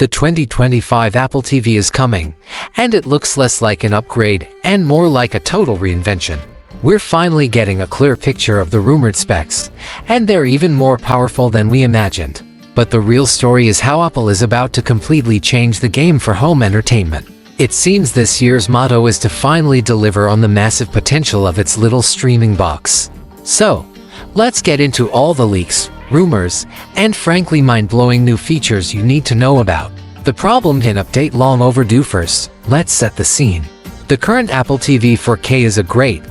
The 2025 Apple TV is coming, and it looks less like an upgrade and more like a total reinvention. We're finally getting a clear picture of the rumored specs, and they're even more powerful than we imagined. But the real story is how Apple is about to completely change the game for home entertainment. It seems this year's motto is to finally deliver on the massive potential of its little streaming box. So, let's get into all the leaks, rumors, and frankly mind-blowing new features you need to know about. The problem and update long overdue. First, let's set the scene. The current Apple TV 4K is a great,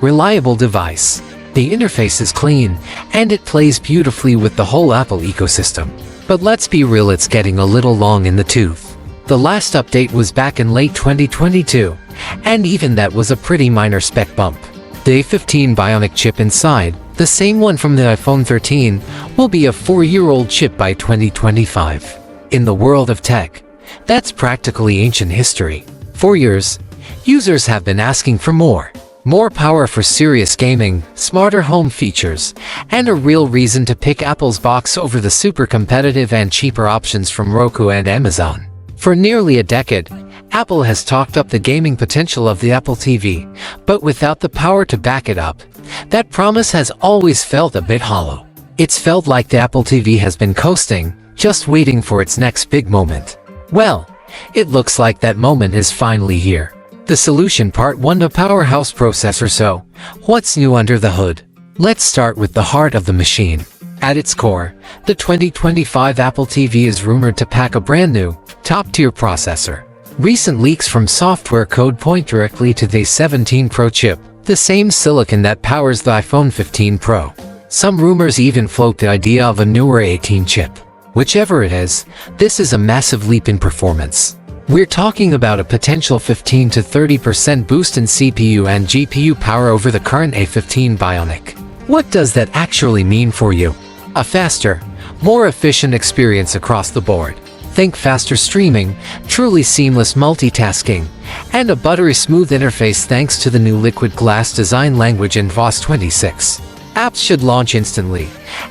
reliable device. The interface is clean, and it plays beautifully with the whole Apple ecosystem. But let's be real, it's getting a little long in the tooth. The last update was back in late 2022, and even that was a pretty minor spec bump. The A15 Bionic chip inside, the same one from the iPhone 13, will be a 4-year-old chip by 2025. In the world of tech, that's practically ancient history. For years, users have been asking for more. More power for serious gaming, smarter home features, and a real reason to pick Apple's box over the super competitive and cheaper options from Roku and Amazon. For nearly a decade, Apple has talked up the gaming potential of the Apple TV, but without the power to back it up, that promise has always felt a bit hollow. It's felt like the Apple TV has been coasting, just waiting for its next big moment. Well, it looks like that moment is finally here. The solution: Part 1, the powerhouse processor. So, what's new under the hood? Let's start with the heart of the machine. At its core, the 2025 Apple TV is rumored to pack a brand new, top-tier processor. Recent leaks from software code point directly to the A17 Pro chip, the same silicon that powers the iPhone 15 Pro. Some rumors even float the idea of a newer A18 chip. Whichever it is, this is a massive leap in performance. We're talking about a potential 15 to 30% boost in CPU and GPU power over the current A15 Bionic. What does that actually mean for you? A faster, more efficient experience across the board. Think faster streaming, truly seamless multitasking, and a buttery smooth interface thanks to the new liquid glass design language in iOS 26. Apps should launch instantly,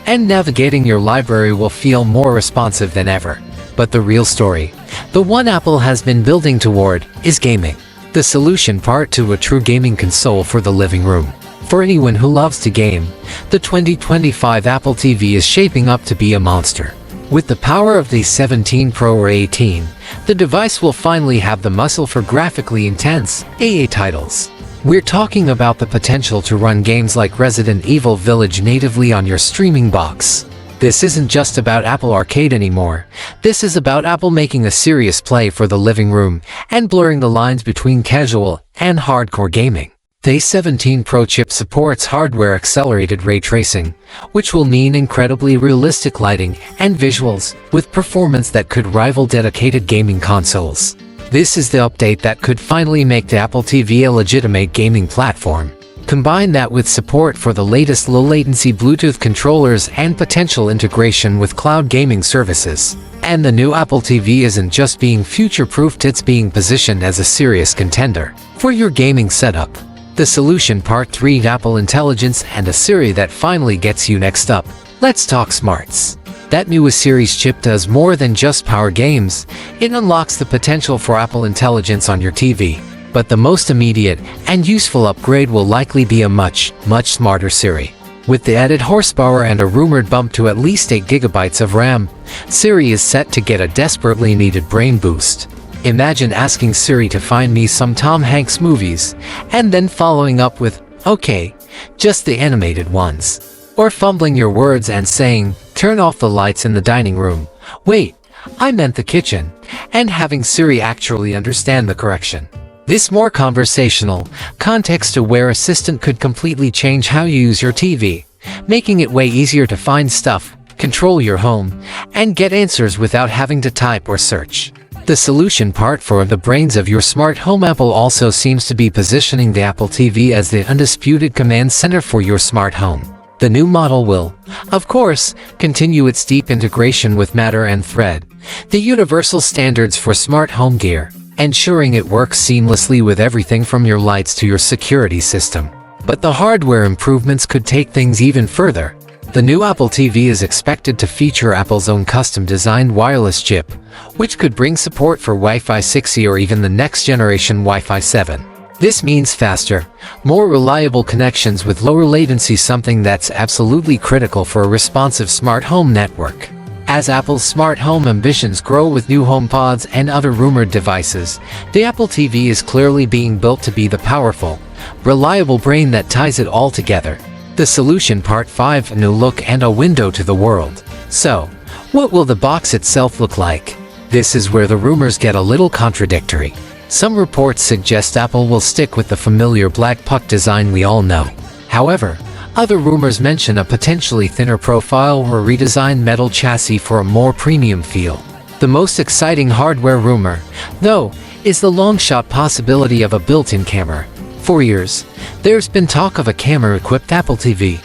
and navigating your library will feel more responsive than ever. But the real story, the one Apple has been building toward, is gaming. The solution: Part 2, a true gaming console for the living room. For anyone who loves to game, the 2025 Apple TV is shaping up to be a monster. With the power of the 17 Pro or 18, the device will finally have the muscle for graphically intense AA titles. We're talking about the potential to run games like Resident Evil Village natively on your streaming box. This isn't just about Apple Arcade anymore. This is about Apple making a serious play for the living room and blurring the lines between casual and hardcore gaming. The A17 Pro chip supports hardware-accelerated ray tracing, which will mean incredibly realistic lighting and visuals, with performance that could rival dedicated gaming consoles. This is the update that could finally make the Apple TV a legitimate gaming platform. Combine that with support for the latest low-latency Bluetooth controllers and potential integration with cloud gaming services, and the new Apple TV isn't just being future-proofed, it's being positioned as a serious contender for your gaming setup. The solution: Part 3, Apple Intelligence and a Siri that finally gets you. Next up, let's talk smarts. That new A-series chip does more than just power games. It unlocks the potential for Apple Intelligence on your TV. But the most immediate and useful upgrade will likely be a much smarter Siri. With the added horsepower and a rumored bump to at least 8 GB of RAM, Siri is set to get a desperately needed brain boost. Imagine asking Siri to find me some Tom Hanks movies, and then following up with, "Okay, just the animated ones." Or fumbling your words and saying, "Turn off the lights in the dining room. Wait, I meant the kitchen," and having Siri actually understand the correction. This more conversational, context-aware assistant could completely change how you use your TV, making it way easier to find stuff, control your home, and get answers without having to type or search. The solution: Part 4, the brains of your smart home. Apple also seems to be positioning the Apple TV as the undisputed command center for your smart home. The new model will, of course, continue its deep integration with Matter and Thread, the universal standards for smart home gear, ensuring it works seamlessly with everything from your lights to your security system. But the hardware improvements could take things even further. The new Apple TV is expected to feature Apple's own custom-designed wireless chip, which could bring support for Wi-Fi 6E or even the next-generation Wi-Fi 7. This means faster, more reliable connections with lower latency, something that's absolutely critical for a responsive smart home network. As Apple's smart home ambitions grow with new HomePods and other rumored devices, the Apple TV is clearly being built to be the powerful, reliable brain that ties it all together. The Solution Part 5: A New Look and a Window to the World. So, what will the box itself look like? This is where the rumors get a little contradictory. Some reports suggest Apple will stick with the familiar black puck design we all know. However, other rumors mention a potentially thinner profile or a redesigned metal chassis for a more premium feel. The most exciting hardware rumor, though, is the long-shot possibility of a built-in camera. For years, there's been talk of a camera-equipped Apple TV,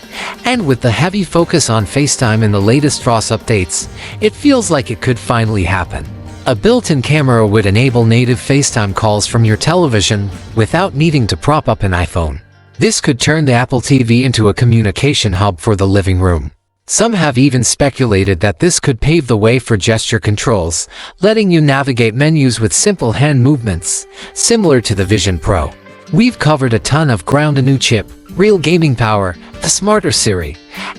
and with the heavy focus on FaceTime in the latest ROS updates, it feels like it could finally happen. A built-in camera would enable native FaceTime calls from your television without needing to prop up an iPhone. This could turn the Apple TV into a communication hub for the living room. Some have even speculated that this could pave the way for gesture controls, letting you navigate menus with simple hand movements, similar to the Vision Pro. We've covered a ton of ground: a new chip, real gaming power, a smarter Siri,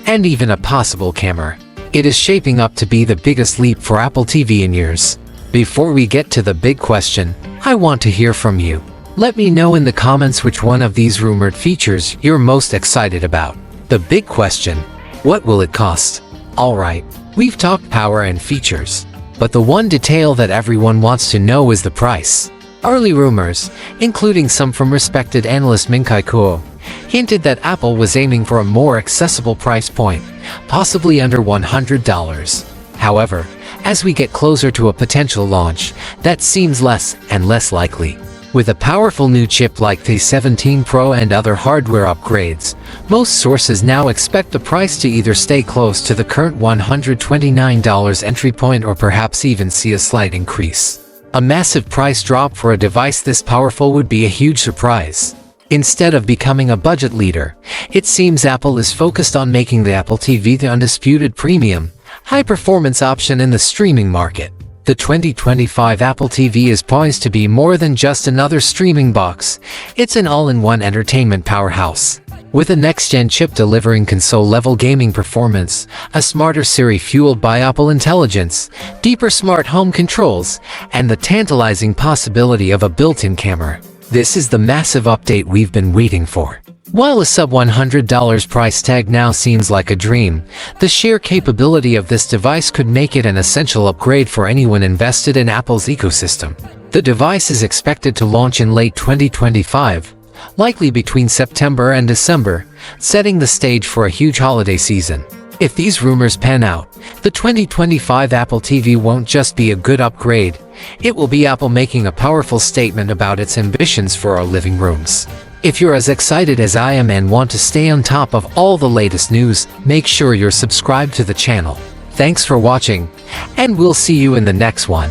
and even a possible camera. It is shaping up to be the biggest leap for Apple TV in years. Before we get to the big question, I want to hear from you. Let me know in the comments which one of these rumored features you're most excited about. The big question: what will it cost? Alright, we've talked power and features, but the one detail that everyone wants to know is the price. Early rumors, including some from respected analyst Min-Kai Kuo, hinted that Apple was aiming for a more accessible price point, possibly under $100. However, as we get closer to a potential launch, that seems less and less likely. With a powerful new chip like the 17 Pro and other hardware upgrades, most sources now expect the price to either stay close to the current $129 entry point or perhaps even see a slight increase. A massive price drop for a device this powerful would be a huge surprise. Instead of becoming a budget leader, it seems Apple is focused on making the Apple TV the undisputed premium, high-performance option in the streaming market. The 2025 Apple TV is poised to be more than just another streaming box. It's an all-in-one entertainment powerhouse. With a next-gen chip delivering console-level gaming performance, a smarter Siri fueled by Apple Intelligence, deeper smart home controls, and the tantalizing possibility of a built-in camera. This is the massive update we've been waiting for. While a sub-$100 price tag now seems like a dream, the sheer capability of this device could make it an essential upgrade for anyone invested in Apple's ecosystem. The device is expected to launch in late 2025, likely between September and December, setting the stage for a huge holiday season. If these rumors pan out, the 2025 Apple TV won't just be a good upgrade, it will be Apple making a powerful statement about its ambitions for our living rooms. If you're as excited as I am and want to stay on top of all the latest news, make sure you're subscribed to the channel. Thanks for watching, and we'll see you in the next one.